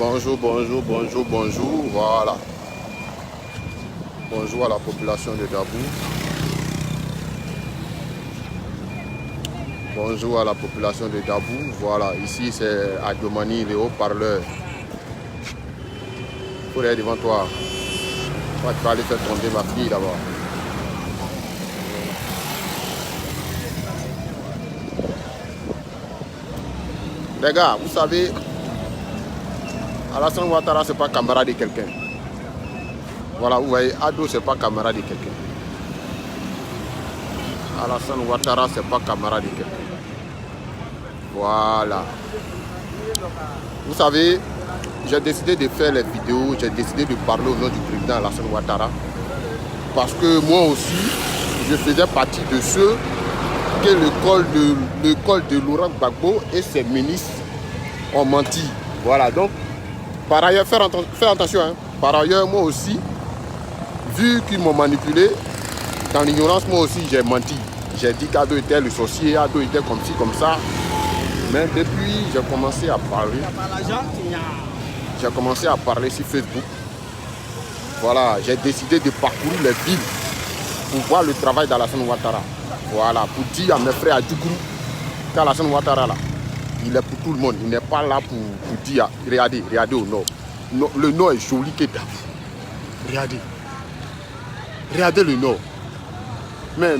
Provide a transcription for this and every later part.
Bonjour, bonjour, bonjour, bonjour, voilà. Bonjour à la population de Dabou. Bonjour à la population de Dabou. Voilà, ici c'est Adomani, les haut-parleurs. Il faut aller devant toi. Toi, tu vas aller faire tomber ma fille d'abord. Les gars, vous savez, Alassane Ouattara, c'est pas camarade de quelqu'un. Voilà, vous voyez, Ado, c'est pas camarade de quelqu'un. Alassane Ouattara, c'est pas camarade de quelqu'un. Voilà. Vous savez, j'ai décidé de faire les vidéos, j'ai décidé de parler au nom du président Alassane Ouattara. Parce que moi aussi, je faisais partie de ceux que l'école de Laurent Gbagbo et ses ministres ont menti. Voilà, donc, par ailleurs, faire attention. Hein. Par ailleurs, moi aussi, vu qu'ils m'ont manipulé, dans l'ignorance, moi aussi, j'ai menti. J'ai dit qu'Ado était le sorcier, Ado était comme ci, comme ça. Mais depuis, j'ai commencé à parler. J'ai commencé à parler sur Facebook. Voilà, j'ai décidé de parcourir les villes pour voir le travail d'Alassane Ouattara. Voilà, pour dire à mes frères à Djoukourou qu'Alassane Ouattara, là, il est pour tout le monde. Il n'est pas là pour dire, regardez au nord. Le nord est joli que Dabou. Regardez. Regardez le nord. Mais,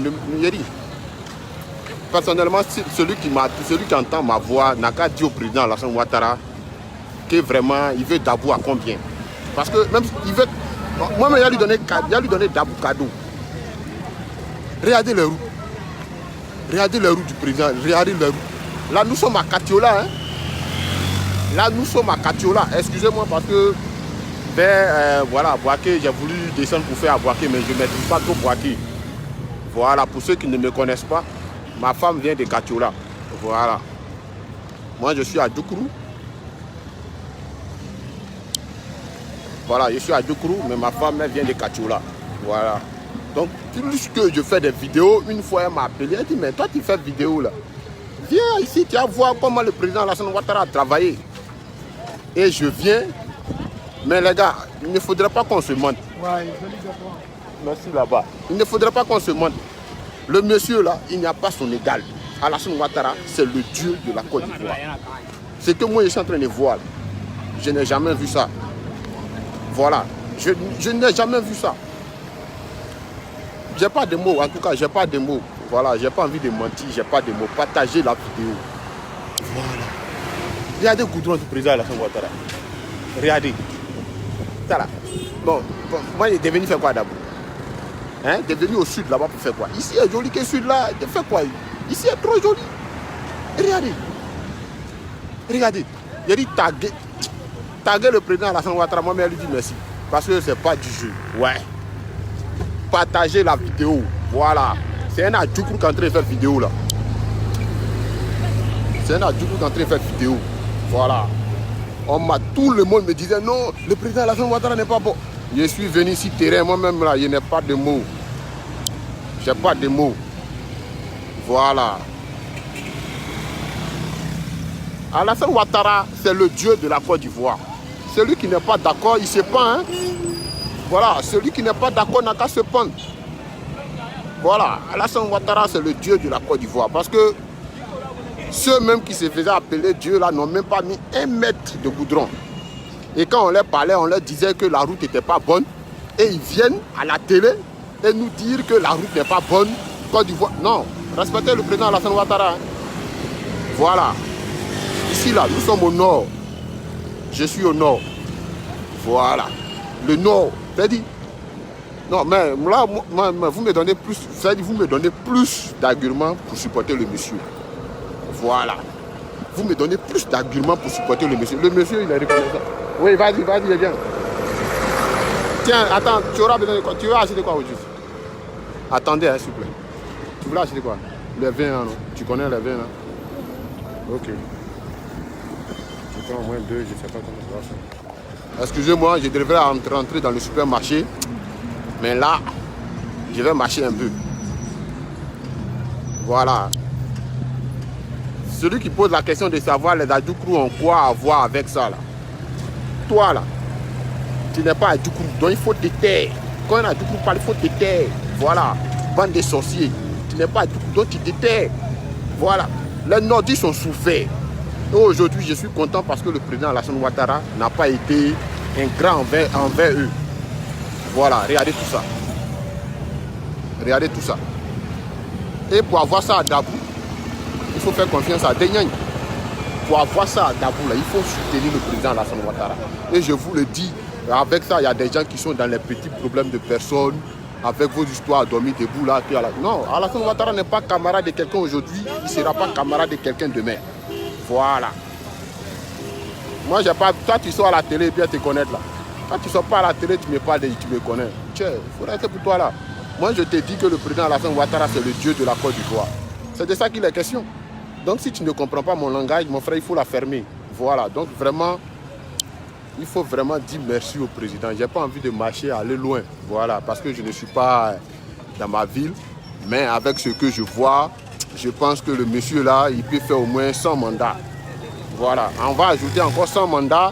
personnellement, celui qui entend ma voix n'a qu'à dire au président Alassane Ouattara que vraiment, il veut Dabou à combien. Parce que même il veut... Moi-même, il a lui donné Dabou cadeau. Regardez les roues. Regardez les roues du président. Regardez les roues. Là, nous sommes à Katiola. Hein. Là, nous sommes à Katiola. Excusez-moi parce que vers Boaké, j'ai voulu descendre pour faire à Boaké, mais je ne maîtrise pas trop Boaké. Voilà, pour ceux qui ne me connaissent pas, ma femme vient de Katiola. Voilà. Moi, je suis à Djoukourou. Voilà, je suis à Djoukourou, mais ma femme, elle vient de Katiola. Voilà. Donc, plus que je fais des vidéos, une fois, elle m'a appelé, elle dit, mais toi, tu fais vidéo là. Viens ici, tu vas voir comment le président Alassane Ouattara a travaillé. Et je viens. Mais les gars, il ne faudrait pas qu'on se mente. Merci là-bas. Il ne faudrait pas qu'on se mente. Le monsieur là, il n'y a pas son égal. Alassane Ouattara, c'est le dieu de la Côte d'Ivoire. C'est que moi, je suis en train de voir. Je n'ai jamais vu ça. Voilà. Je n'ai jamais vu ça. J'ai pas de mots. En tout cas, j'ai pas de mots. Voilà, j'ai pas envie de mentir, j'ai pas de mots. Partagez la vidéo. Voilà. Regardez le goudron du président Alassane Ouattara. Regardez. Ça là. Bon, moi, il est devenu faire quoi d'abord? Hein? Il est venu au sud là-bas pour faire quoi? Ici est joli que le sud là. Il fait quoi? Ici est trop joli. Regardez. Regardez. Il a dit taguer le président Alassane Ouattara. Moi, mais elle lui dit merci. Parce que c'est pas du jeu. Ouais. Partagez la vidéo. Voilà. C'est un Adjoukourou qui est en train de faire vidéo là. C'est un Adjoukourou qui est en train de faire vidéo. Voilà. Tout le monde me disait non, le président Alassane Ouattara n'est pas bon. Je suis venu ici terrain, moi-même là, je n'ai pas de mots. J'ai pas de mots. Voilà. Alassane Ouattara, c'est le dieu de la Côte d'Ivoire. Celui qui n'est pas d'accord, il se pend. Hein? Voilà, celui qui n'est pas d'accord n'a qu'à se pendre. Voilà, Alassane Ouattara, c'est le dieu de la Côte d'Ivoire. Parce que ceux-mêmes qui se faisaient appeler Dieu là n'ont même pas mis 1 mètre de goudron. Et quand on leur parlait, on leur disait que la route n'était pas bonne. Et ils viennent à la télé et nous dire que la route n'est pas bonne. Côte d'Ivoire. Non, respectez le président Alassane Ouattara. Hein. Voilà. Ici là, nous sommes au nord. Je suis au nord. Voilà. Le nord, c'est-à-dire. Non, mais là, vous me donnez plus, c'est-à-dire vous me donnez plus d'arguments pour supporter le monsieur. Voilà. Vous me donnez plus d'arguments pour supporter le monsieur. Le monsieur, il est reconnaissant. Oui, vas-y, viens. Tiens, attends, tu auras besoin de quoi? Tu veux acheter quoi aujourd'hui? Attendez, hein, s'il vous plaît. Tu voulais acheter quoi? Les vins, là, non? Tu connais les vins, là? Ok. Tu prends au moins 2, je ne sais pas comment ça va faire. Excusez-moi, je devrais rentrer dans le supermarché. Mais là, je vais marcher un peu. Voilà. Celui qui pose la question de savoir les Adjoukourou ont quoi à voir avec ça là. toi là, tu n'es pas à Djoukourou, donc il faut te taire. Quand on a Djoukourou parle, il faut te taire. Voilà, bande de sorciers. Tu n'es pas à Djoukourou, donc tu te tais. Voilà, les nordistes sont souffert. Aujourd'hui, je suis content parce que le président Alassane Ouattara n'a pas été un grand envers eux. Voilà, regardez tout ça. Regardez tout ça. Et pour avoir ça à Dabou, il faut faire confiance à Denyang. Pour avoir ça à Dabou, là, il faut soutenir le président Alassane Ouattara. Et je vous le dis, avec ça, il y a des gens qui sont dans les petits problèmes de personnes, avec vos histoires à dormir debout là. Non, Alassane Ouattara n'est pas camarade de quelqu'un aujourd'hui, il ne sera pas camarade de quelqu'un demain. Voilà. Moi, j'ai pas. Toi, tu sors à la télé et bien te connaître là. Quand tu ne sors pas à la télé, tu me parles et tu me connais. Tiens, il faut rester pour toi là. Moi, je te dis que le président Alassane Ouattara, c'est le dieu de la Côte d'Ivoire. C'est de ça qu'il est question. Donc, si tu ne comprends pas mon langage, mon frère, il faut la fermer. Voilà. Donc, vraiment, il faut vraiment dire merci au président. Je n'ai pas envie de marcher, aller loin. Voilà. Parce que je ne suis pas dans ma ville. Mais avec ce que je vois, je pense que le monsieur là, il peut faire au moins 100 mandats. Voilà. On va ajouter encore 100 mandats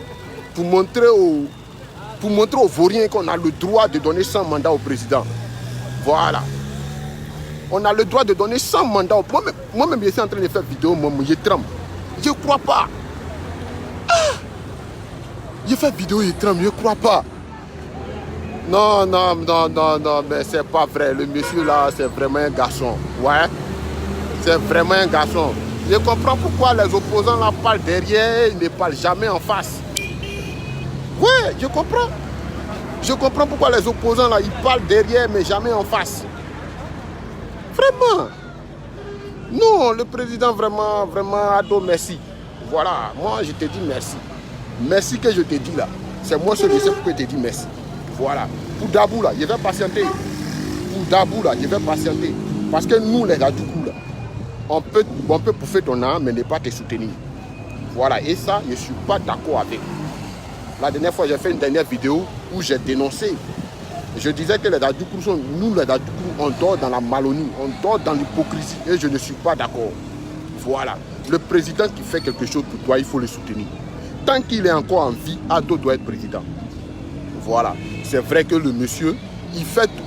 pour montrer aux Vauriens qu'on a le droit de donner 100 mandats au président. Voilà. On a le droit de donner 100 mandats. Moi-même, je suis en train de faire vidéo, je tremble. Je ne crois pas. Ah! Je fais vidéo, je tremble, je ne crois pas. Non, mais c'est pas vrai. Le monsieur là, c'est vraiment un garçon. Ouais. C'est vraiment un garçon. Je comprends pourquoi les opposants là parlent derrière, ils ne parlent jamais en face. Ouais, je comprends. Je comprends pourquoi les opposants là, ils parlent derrière, mais jamais en face. Vraiment. Non, le président vraiment, ado, merci. Voilà, moi je te dis merci. Merci que je te dis là. C'est moi seul, je sais pourquoi je te dis merci. Voilà. Pour Dabou là, je vais patienter. Pour Dabou là, je vais patienter. Parce que nous les Adjoukou là, on peut bouffer ton âme, mais ne pas te soutenir. Voilà, et ça, je ne suis pas d'accord avec. La dernière fois, j'ai fait une dernière vidéo où j'ai dénoncé. Je disais que les Adjoukou sont, nous les Adjoukou, on dort dans la malonie, on dort dans l'hypocrisie. Et je ne suis pas d'accord. Voilà. Le président qui fait quelque chose pour toi, il faut le soutenir. Tant qu'il est encore en vie, Ado doit être président. Voilà. C'est vrai que le monsieur, il fait tout.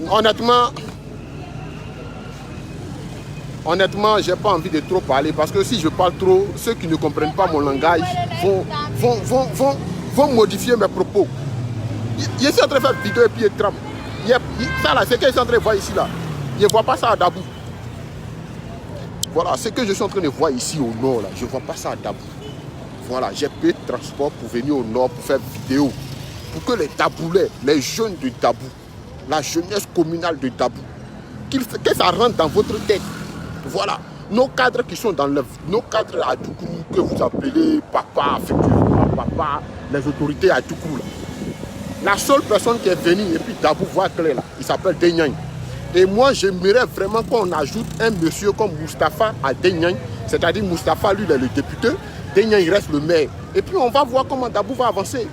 Honnêtement, je n'ai pas envie de trop parler parce que si je parle trop, ceux qui ne comprennent pas mon langage vont modifier mes propos. Je suis en train de faire vidéo et puis il tremble. Ça là, c'est ce que je suis en train de voir ici là. Je ne vois pas ça à Dabou. Voilà, ce que je suis en train de voir ici au nord là, je ne vois pas ça à Dabou. Voilà, j'ai payé de transport pour venir au nord pour faire vidéo. Pour que les Daboulais, les jeunes de Dabou, la jeunesse communale de Dabou, que ça rentre dans votre tête. Voilà, nos cadres qui sont dans nos cadres à Djoukourou, que vous appelez papa, papa, les autorités à Djoukourou. La seule personne qui est venue et puis Dabou voit clair là, il s'appelle Denyang. Et moi j'aimerais vraiment qu'on ajoute un monsieur comme Moustapha à Denyang, c'est-à-dire Moustapha lui il est le député, Denyang il reste le maire. Et puis on va voir comment Dabou va avancer.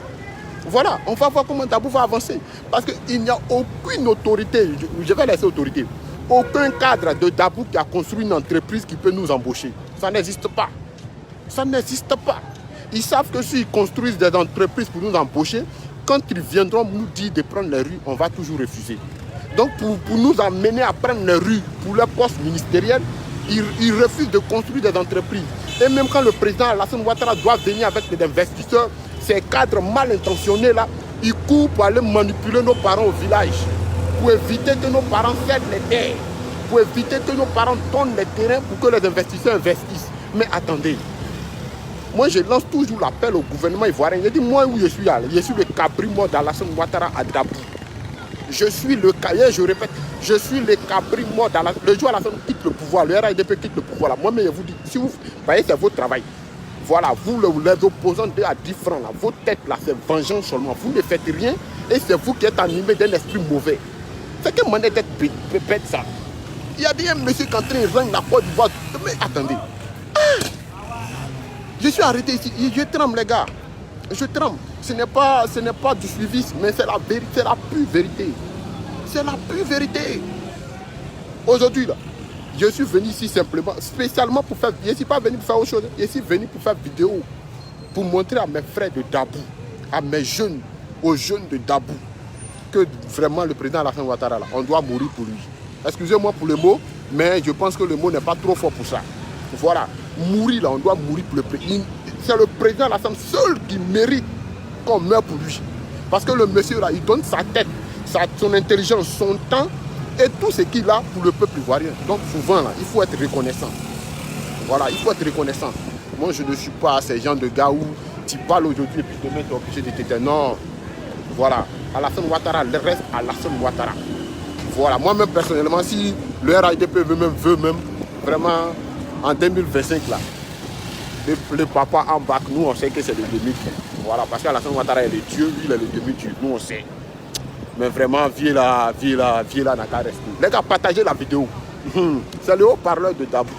Voilà, on va voir comment Dabou va avancer. Parce qu'il n'y a aucune autorité, je vais laisser autorité. Aucun cadre de Dabou qui a construit une entreprise qui peut nous embaucher. Ça n'existe pas. Ça n'existe pas. Ils savent que s'ils construisent des entreprises pour nous embaucher, quand ils viendront nous dire de prendre les rues, on va toujours refuser. Donc pour nous amener à prendre les rues pour leur poste ministériel, ils refusent de construire des entreprises. Et même quand le président Alassane Ouattara doit venir avec des investisseurs, ces cadres mal intentionnés là, ils courent pour aller manipuler nos parents au village. Pour éviter que nos parents cèdent les terres, pour éviter que nos parents donnent les terrains pour que les investisseurs investissent. Mais attendez, moi je lance toujours l'appel au gouvernement ivoirien. Je dis, moi où je suis allé, je suis le cabri mort d'Alassane Ouattara à Dabou. Je suis le cahier, je répète, je suis le cabri mort d'Alassane. Le jour Alassane quitte le pouvoir, le RAIDP quitte le pouvoir. Moi-même je vous dis, si vous voyez, c'est votre travail. Voilà, vous les opposants de à 10 francs, là, votre tête là, c'est vengeance seulement. Vous ne faites rien et c'est vous qui êtes animé d'un esprit mauvais. C'est que mon tête bête ça. Il y a bien un monsieur qui est en train de rendre la Côte d'Ivoire. Mais attendez. Je suis arrêté ici. Je tremble les gars. Je tremble. Ce n'est pas du suivisme, mais c'est la vérité, c'est la pure vérité. C'est la pure vérité. Aujourd'hui là, je suis venu ici simplement, spécialement pour faire. Je ne suis pas venu pour faire autre chose. Je suis venu pour faire vidéo. pour montrer à mes frères de Dabou, à mes jeunes, aux jeunes de Dabou, que vraiment le président Alassane Ouattara, là, on doit mourir pour lui. Excusez-moi pour le mot, mais je pense que le mot n'est pas trop fort pour ça. Voilà, mourir là, on doit mourir pour le président. C'est le président Alassane seul qui mérite qu'on meure pour lui. Parce que le monsieur là, il donne sa tête, son intelligence, son temps et tout ce qu'il a pour le peuple ivoirien. Donc souvent là, il faut être reconnaissant. Voilà, il faut être reconnaissant. Moi je ne suis pas ces gens de gars où tu parles aujourd'hui et puis demain tu es obligé de t'éteindre. Non. Voilà, Alassane Ouattara, le reste Alassane Ouattara. Voilà, moi-même personnellement, si le RIDP veut même vraiment en 2025 là, le papa en bac, nous on sait que c'est le demi-dieu. Voilà, parce qu'Alassane Ouattara est le dieu, lui il est le demi-dieu, nous on sait. Mais vraiment, viens là, n'a qu'à rester. Les gars, partagez la vidéo. C'est le haut-parleur de Dabou.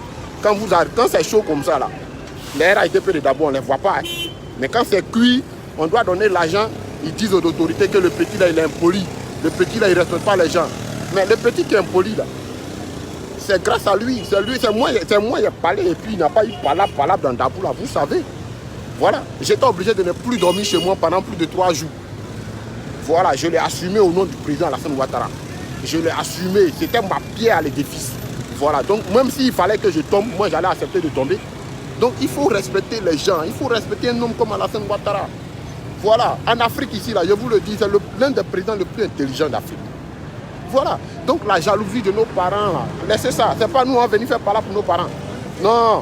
Quand c'est chaud comme ça là, les RIDP de Dabou on ne les voit pas. Hein. Mais quand c'est cuit, on doit donner l'argent. Ils disent aux autorités que le petit là il est impoli. Le petit là il ne respecte pas les gens. Mais le petit qui est impoli là, c'est grâce à lui. C'est moi il a parlé et puis il n'a pas eu palabre dans Dabou là, vous savez. Voilà, j'étais obligé de ne plus dormir chez moi pendant plus de 3 jours. Voilà, je l'ai assumé au nom du président Alassane Ouattara. Je l'ai assumé, c'était ma pierre à l'édifice. Voilà, donc même s'il fallait que je tombe, moi j'allais accepter de tomber. Donc il faut respecter les gens, il faut respecter un homme comme Alassane Ouattara. Voilà, en Afrique ici, là, je vous le dis, c'est l'un des présidents les plus intelligents d'Afrique. Voilà, donc la jalousie de nos parents, là, laissez ça. C'est pas nous on venir faire par là pour nos parents. Non,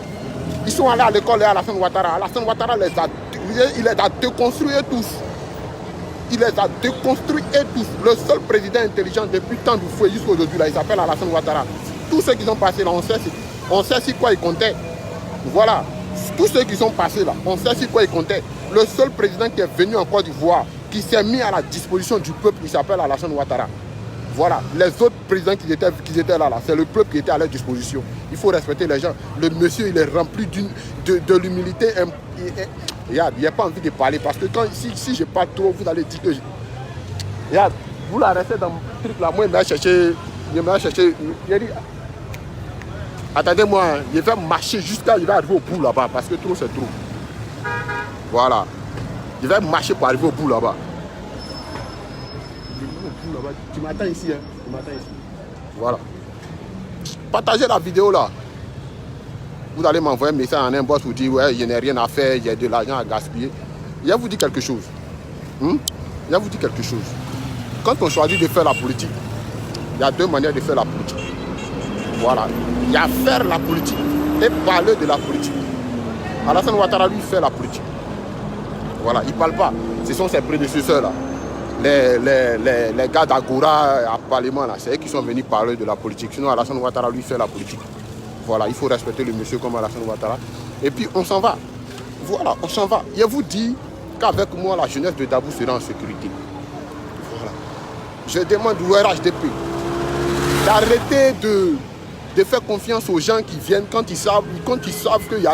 ils sont allés à l'école et Alassane Ouattara. Alassane Ouattara il les a déconstruits tous. Il les a déconstruits tous. Le seul président intelligent depuis tant de fouet jusqu'à aujourd'hui, il s'appelle Alassane Ouattara. Tous ceux qui sont passés là, on sait sur quoi ils comptaient. Voilà, tous ceux qui sont passés là, on sait sur quoi ils comptaient. Le seul président qui est venu en Côte d'Ivoire, qui s'est mis à la disposition du peuple, il s'appelle Alassane Ouattara. Voilà, les autres présidents qui étaient là, c'est le peuple qui était à leur disposition. Il faut respecter les gens. Le monsieur, il est rempli de l'humilité. Regarde, il n'y a pas envie de parler parce que si je parle trop, vous allez dire que... Regarde, vous la restez dans mon truc là, moi il m'a cherché, il a dit, attendez-moi, il va marcher jusqu'à, il va arriver au bout là-bas parce que trop c'est trop. Voilà, il va marcher pour arriver au bout là-bas. Tu m'attends ici, hein? Tu m'attends ici. Voilà. Partagez la vidéo là. Vous allez m'envoyer un message en inbox pour dire ouais, je n'ai rien à faire, il y a de l'argent à gaspiller. Je vais vous dire quelque chose. Je vais vous dire quelque chose. Quand on choisit de faire la politique, il y a deux manières de faire la politique. Voilà. Il y a faire la politique et parler de la politique. Alassane Ouattara, lui, fait la politique. Voilà, il ne parle pas. Ce sont ses prédécesseurs là. Les gars d'Agora à Parlement, c'est eux qui sont venus parler de la politique. Sinon, Alassane Ouattara, lui, fait la politique. Voilà, il faut respecter le monsieur comme Alassane Ouattara. Et puis, on s'en va. Voilà, on s'en va. Je vous dis qu'avec moi, la jeunesse de Dabou sera en sécurité. Voilà. Je demande au RHDP d'arrêter de faire confiance aux gens qui viennent quand ils savent qu'il y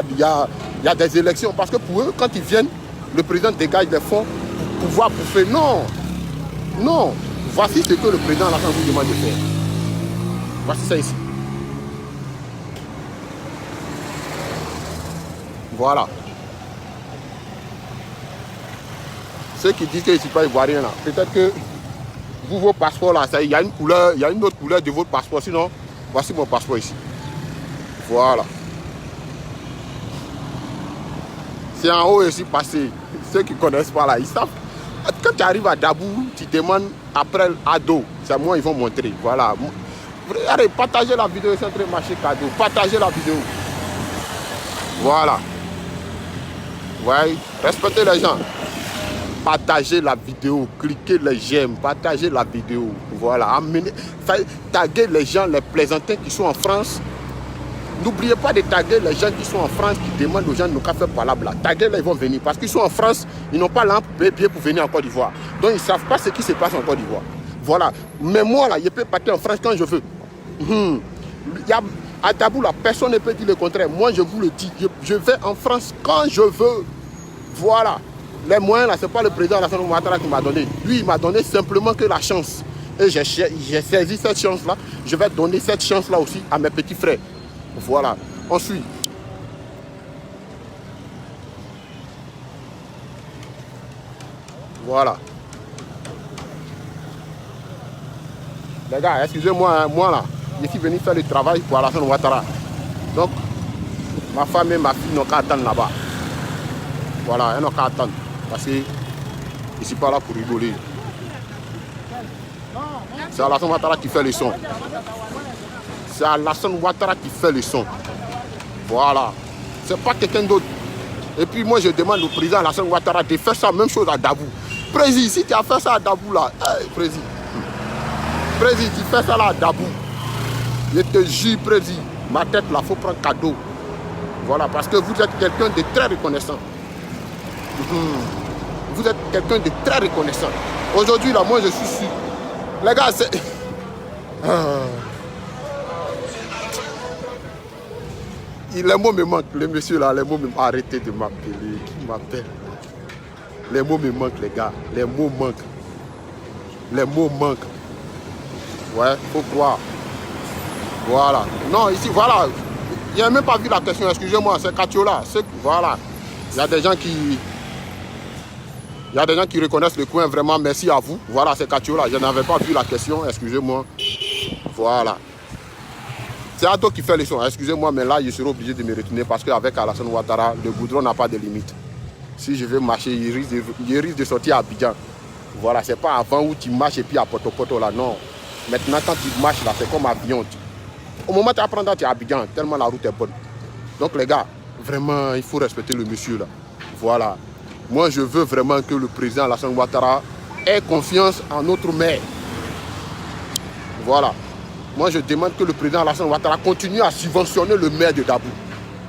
a des élections. Parce que pour eux, quand ils viennent, le président dégage des fonds pour pouvoir bouffer. Non. Non. Voici ce que le président Alassane vous demande de faire. Voici ça ici. Voilà. Ceux qui disent que je ne suis pas ivoirien là, peut-être que vous, vos passeports là, il y a une couleur, il y a une autre couleur de votre passeport. Sinon, voici mon passeport ici. Voilà. C'est en haut ici passé. Ceux qui ne connaissent pas là, ils savent. Quand tu arrives à Dabou, tu demandes après Ado. C'est moi, ils vont montrer. Voilà. Allez, partagez la vidéo, c'est un très marché cadeau. Partagez la vidéo. Voilà. Ouais, respectez les gens. Partagez la vidéo, cliquez les j'aime, partagez la vidéo. Voilà, amenez, taguez les gens, les plaisantins qui sont en France. N'oubliez pas de taguer les gens qui sont en France, qui demandent aux gens de nous faire par là. Taguez-les, ils vont venir. Parce qu'ils sont en France, ils n'ont pas l'ample pour venir en Côte d'Ivoire. Donc ils ne savent pas ce qui se passe en Côte d'Ivoire. Voilà. Mais moi, là, je peux partir en France quand je veux. À Dabou, là, personne ne peut dire le contraire. Moi, je vous le dis, je vais en France quand je veux. Voilà. Les moyens, là, ce n'est pas le président Alassane Ouattara qui m'a donné. Lui, il m'a donné simplement que la chance. Et j'ai saisi cette chance-là. Je vais donner cette chance-là aussi à mes petits frères. Voilà. On suit. Voilà. Les gars, excusez-moi, hein, moi là, je suis venu faire le travail pour Alassane Ouattara. Donc, ma femme et ma fille n'ont qu'à attendre là-bas. Voilà, elles n'ont qu'à attendre. Parce que je ne suis pas là pour rigoler. C'est Alassane Ouattara qui fait le son. C'est Alassane Ouattara qui fait le son. Voilà. C'est pas quelqu'un d'autre. Et puis moi je demande au président Alassane Ouattara de faire ça même chose à Dabou. Président, si tu as fait ça à Dabou là, hey, président, tu fais ça là à Dabou. Je te jure, président, ma tête là, faut prendre cadeau. Voilà, parce que vous êtes quelqu'un de très reconnaissant. Vous êtes quelqu'un de très reconnaissant. Aujourd'hui là, moi je suis sûr. Les gars, c'est... Les mots me manquent, les messieurs là, les mots me manquent. Arrêtez de m'appeler, qui m'appelle? Les mots me manquent, les gars, les mots manquent. Les mots manquent. Ouais, faut croire. Voilà. Non, ici, voilà. Il n'a même pas vu la question, excusez-moi, c'est Katiola. Voilà. Il y a des gens qui... reconnaissent le coin, vraiment, merci à vous. Voilà, c'est Katiola. Je n'avais pas vu la question, excusez-moi. Voilà. C'est Ado qui fait les sons, excusez-moi, mais là, je serai obligé de me retourner parce qu'avec Alassane Ouattara, le goudron n'a pas de limite. Si je veux marcher, il risque de sortir à Abidjan. Voilà, c'est pas avant où tu marches et puis à Poto là, non. Maintenant, quand tu marches là, c'est comme Abidjan. Au moment où tu apprends, tu es à Abidjan, tellement la route est bonne. Donc les gars, vraiment, il faut respecter le monsieur là. Voilà. Moi, je veux vraiment que le président Alassane Ouattara ait confiance en notre maire. Voilà. Moi, je demande que le président Alassane Ouattara continue à subventionner le maire de Dabou.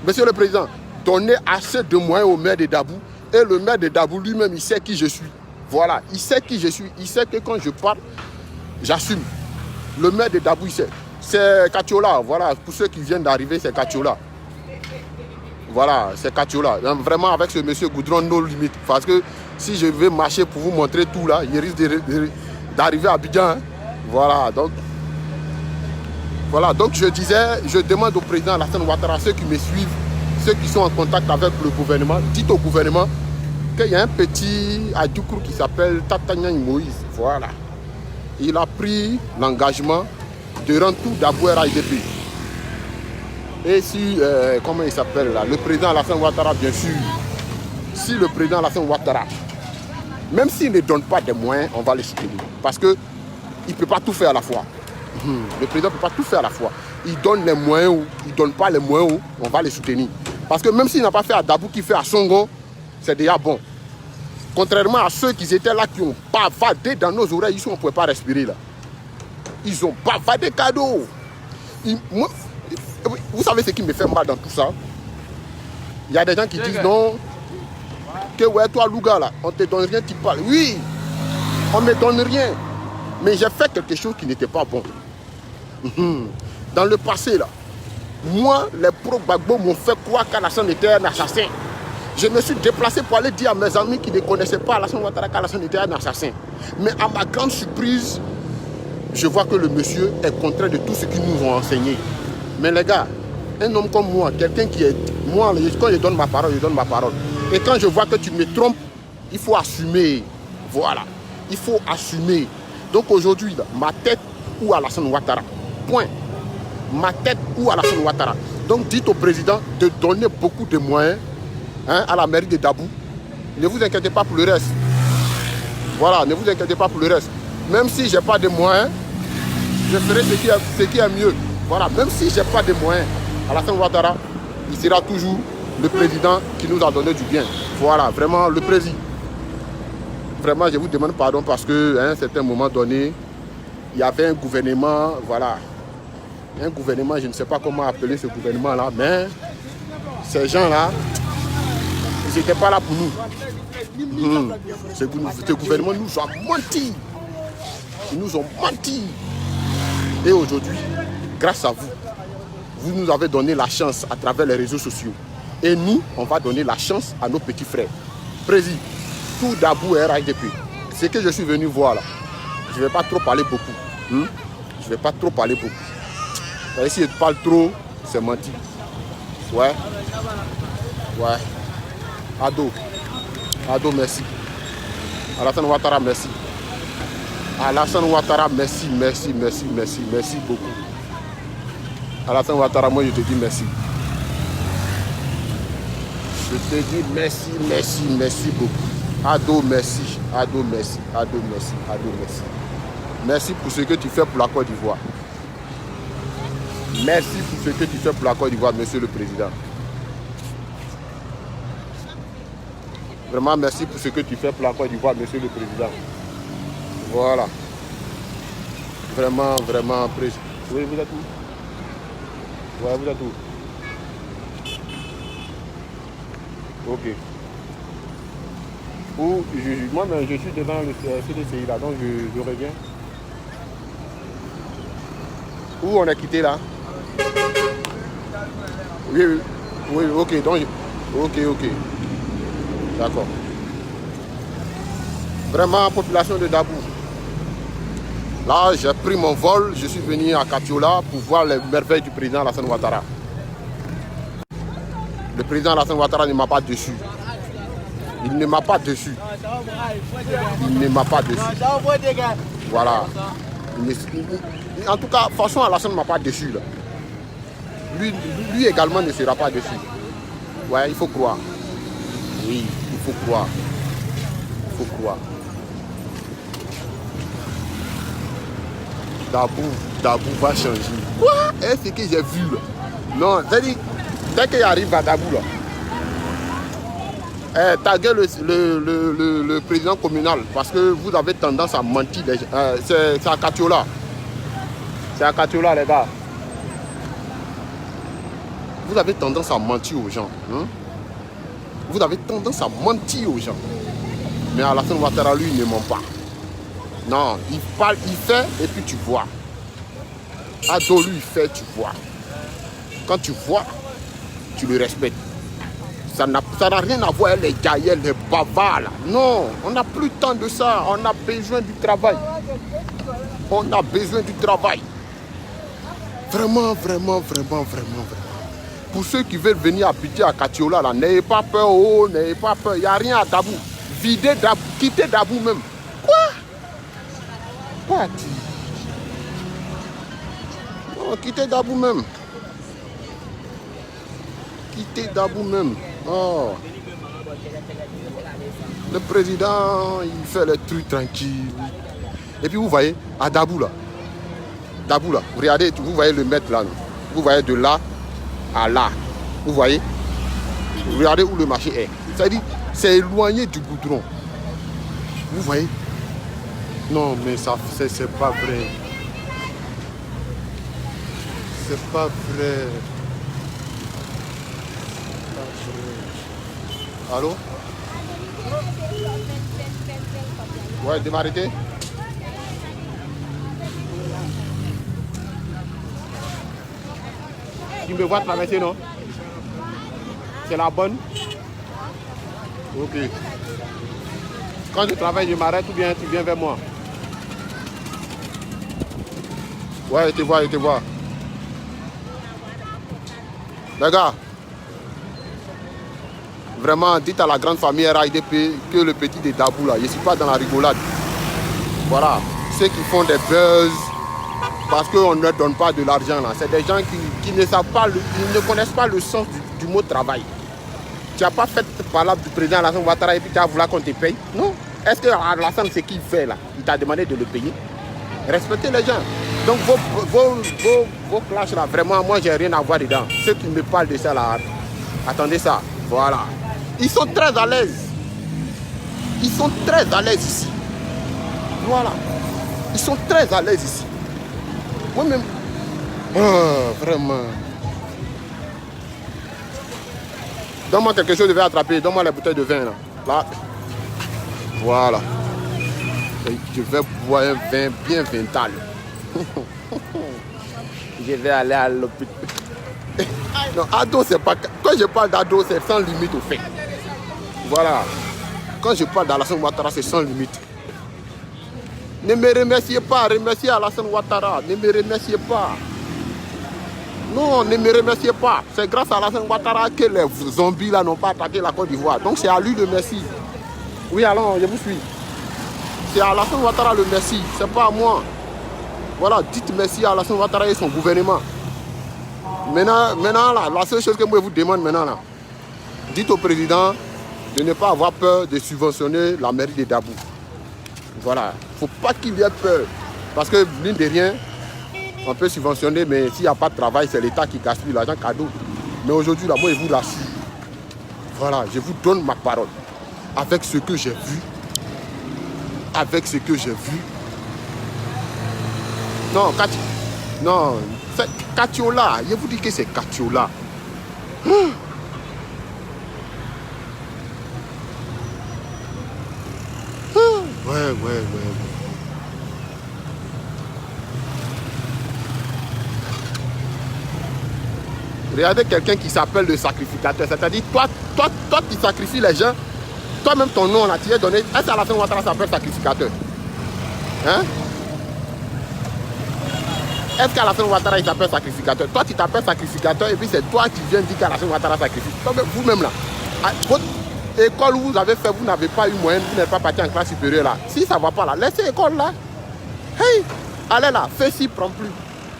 Monsieur le président, donnez assez de moyens au maire de Dabou. Et le maire de Dabou lui-même, il sait qui je suis. Voilà, il sait qui je suis. Il sait que quand je parle, j'assume. Le maire de Dabou, il sait. C'est Katiola. Voilà, pour ceux qui viennent d'arriver, c'est Katiola. Voilà, c'est Katiola. Vraiment, avec ce monsieur Goudron, nos limites. Parce que si je vais marcher pour vous montrer tout là, il risque d'arriver à Abidjan. Hein. Voilà, donc... Voilà, donc je disais, je demande au président Alassane Ouattara, ceux qui me suivent, ceux qui sont en contact avec le gouvernement, dites au gouvernement qu'il y a un petit Adjoukour qui s'appelle Tatanyang Moïse. Voilà. Il a pris l'engagement de rendre tout Dabou RHDP. Et si, comment il s'appelle là, le président Alassane Ouattara, bien sûr, si le président Alassane Ouattara, même s'il ne donne pas des moyens, on va les soutenir. Parce qu'il ne peut pas tout faire à la fois. Le président ne peut pas tout faire à la fois. Il donne les moyens ou il ne donne pas les moyens où on va les soutenir. Parce que même s'il n'a pas fait à Dabou, qui fait à Songo, c'est déjà bon. Contrairement à ceux qui étaient là, qui ont bavardé dans nos oreilles, ici on ne pouvait pas respirer là. Ils ont bavardé cadeaux. Vous savez ce qui me fait mal dans tout ça? Il y a des gens qui disent non, que ouais, toi Louga là, on ne te donne rien, tu parles. Oui, on ne me donne rien. Mais j'ai fait quelque chose qui n'était pas bon. Dans le passé, là, moi, les pro-Gbagbo m'ont fait croire qu'Alassane était un assassin. Je me suis déplacé pour aller dire à mes amis qui ne connaissaient pas Alassane Ouattara qu'Alassane était un assassin. Mais à ma grande surprise, je vois que le monsieur est contraire de tout ce qu'ils nous ont enseigné. Mais les gars, un homme comme moi, quelqu'un qui est... Moi, quand je donne ma parole, je donne ma parole. Et quand je vois que tu me trompes, il faut assumer. Voilà. Il faut assumer. Donc aujourd'hui, ma tête ou Alassane Ouattara. Point. Ma tête ou Alassane Ouattara. Donc dites au président de donner beaucoup de moyens à la mairie de Dabou. Ne vous inquiétez pas pour le reste. Voilà, ne vous inquiétez pas pour le reste. Même si je n'ai pas de moyens, je ferai ce qui est mieux. Voilà, même si je n'ai pas de moyens, Alassane Ouattara, il sera toujours le président qui nous a donné du bien. Voilà, vraiment le président. Vraiment, je vous demande pardon parce qu'à un certain moment donné, il y avait un gouvernement, voilà. Un gouvernement, je ne sais pas comment appeler ce gouvernement-là, mais ces gens-là, ils n'étaient pas là pour nous. Ce gouvernement nous a menti. Ils nous ont menti. Et aujourd'hui, grâce à vous, vous nous avez donné la chance à travers les réseaux sociaux. Et nous, on va donner la chance à nos petits frères. Président, tout Dabou est RHDP. C'est que je suis venu voir là. Je ne vais pas trop parler beaucoup. Je ne vais pas trop parler beaucoup. Si je parle trop, c'est menti. Ouais. Ouais. Ado. Ado, merci. Alassane Ouattara, merci. Alassane Ouattara, merci, merci, merci, merci, merci beaucoup. Alassane Ouattara, moi je te dis merci. Je te dis merci, merci, merci beaucoup. Ado, merci. Ado, merci. Ado, merci. Ado, merci. Merci pour ce que tu fais pour la Côte d'Ivoire. Merci pour ce que tu fais pour la Côte d'Ivoire, monsieur le président. Vraiment, merci pour ce que tu fais pour la Côte d'Ivoire, monsieur le président. Voilà. Vraiment, vraiment précieux. Oui, vous êtes où? Ouais, vous êtes où? Ok. Moi, je suis devant le CDCI là, donc je reviens. Où on a quitté là? Oui, oui. Oui, ok. Donc, ok. D'accord. Vraiment, population de Dabou. Là, j'ai pris mon vol, je suis venu à Katiola pour voir les merveilles du président Alassane Ouattara. Le président Alassane Ouattara ne m'a pas déçu. Il ne m'a pas déçu. Il ne m'a pas déçu. Voilà. En tout cas, façon Alassane ne m'a pas déçu. Là. Lui également ne sera pas déçu. Ouais, il faut croire. Oui, il faut croire. Il faut croire. Dabou va changer. Quoi? Est-ce que j'ai vu là? Non, c'est-à-dire, dès qu'il arrive à Dabou là, taguez le président communal parce que vous avez tendance à mentir. C'est à Katiola. C'est à Katiola, les gars. Vous avez tendance à mentir aux gens. Hein? Vous avez tendance à mentir aux gens. Mais Alassane Ouattara, lui, il ne ment pas. Non, il parle, il fait et puis tu vois. Ado, lui, il fait, tu vois. Quand tu vois, tu le respectes. Ça n'a rien à voir avec les gaïels, les bavards là. Non, on n'a plus le temps de ça. On a besoin du travail. On a besoin du travail. Vraiment. Pour ceux qui veulent venir habiter à Katiola, là, n'ayez pas peur, n'ayez pas peur. Il n'y a rien à Dabou. Videz Dabou, quittez Dabou même. Quoi? Non, quittez Dabou même. Quittez Dabou même. Oh. Le président, il fait les trucs tranquilles. Et puis vous voyez, à Dabou là, regardez, vous voyez le mètre là. Vous voyez de là à là. Vous voyez? Regardez où le marché est. C'est-à-dire, c'est éloigné du goudron. Vous voyez? Non, mais ça, c'est pas vrai. C'est pas vrai. Allô? Ouais, de m'arrêter? Tu me vois traverser, non? C'est la bonne? Ok. Quand je travaille, je m'arrête ou bien tu viens vers moi? Ouais, je te vois. Les gars, vraiment, dites à la grande famille RAIDP que le petit de Dabou là, je ne suis pas dans la rigolade. Voilà, ceux qui font des buzz parce qu'on ne leur donne pas de l'argent là, c'est des gens qui ne savent pas, ils ne connaissent pas le sens du mot travail. Tu n'as pas fait parler du président Alassane Ouattara et puis tu as voulu qu'on te paye? Non. Est-ce que Alassane, ce qu'il fait là, il t'a demandé de le payer? Respectez les gens. Donc vos clashs là, vraiment, moi j'ai rien à voir dedans. Ceux qui me parlent de ça là, attendez ça. Voilà. Ils sont très à l'aise. Ils sont très à l'aise ici. Voilà. Ils sont très à l'aise ici. Moi-même. Oh, vraiment. Donne-moi quelque chose de vin attraper. Donne-moi la bouteille de vin là. Là. Voilà. Je vais boire un vin bien vintal. Je vais aller à l'hôpital. Non, ado, c'est pas. Quand je parle d'ado, c'est sans limite au fait. Voilà. Quand je parle d'Alassane Ouattara, c'est sans limite. Ne me remerciez pas, remerciez Alassane Ouattara. Ne me remerciez pas. Non, ne me remerciez pas. C'est grâce à Alassane Ouattara que les zombies là n'ont pas attaqué la Côte d'Ivoire. Donc c'est à lui de merci. Oui, allons, je vous suis. C'est à Alassane Ouattara le merci, c'est pas à moi. Voilà, dites merci à Alassane Ouattara et son gouvernement. Maintenant là, la seule chose que moi je vous demande maintenant là, dites au président de ne pas avoir peur de subventionner la mairie de Dabou. Voilà, il ne faut pas qu'il y ait peur. Parce que, mine de rien, on peut subventionner, mais s'il n'y a pas de travail, c'est l'État qui gaspille l'argent cadeau. Mais aujourd'hui, là, moi, je vous l'assure. Voilà, je vous donne ma parole. Avec ce que j'ai vu. Avec ce que j'ai vu. Non, non, c'est Katiola. Je vous dis que c'est Katiola. Ouais. Regardez quelqu'un qui s'appelle le sacrificateur. C'est-à-dire, toi, tu sacrifies les gens. Toi-même, ton nom, là, tu es donné. Est-ce qu'Alassane Ouattara s'appelle sacrificateur? Hein? Est-ce qu'Alassane Ouattara, il s'appelle sacrificateur? Toi, tu t'appelles sacrificateur et puis c'est toi qui viens dire qu'Alassane Ouattara sacrifie. Vous-même, là, votre école où vous avez fait, vous n'avez pas eu moyen, vous n'êtes pas parti en classe supérieure, là. Si ça ne va pas, là, laissez l'école, là. Hey, allez là, fais ci, prends plus.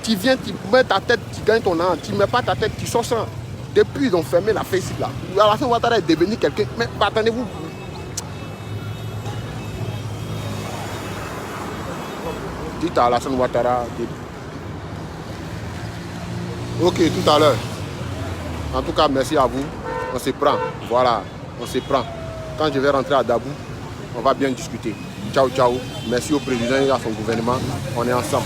Tu viens, tu mets ta tête, tu gagnes ton an, tu ne mets pas ta tête, tu sors ça. Depuis, ils ont fermé la Facebook là. Alassane Ouattara est devenu quelqu'un. Mais attendez-vous. Dites à Alassane Ouattara. Ok, tout à l'heure. En tout cas, merci à vous. On se prend. Voilà, on se prend. Quand je vais rentrer à Dabou, on va bien discuter. Ciao, ciao. Merci au président et à son gouvernement. On est ensemble.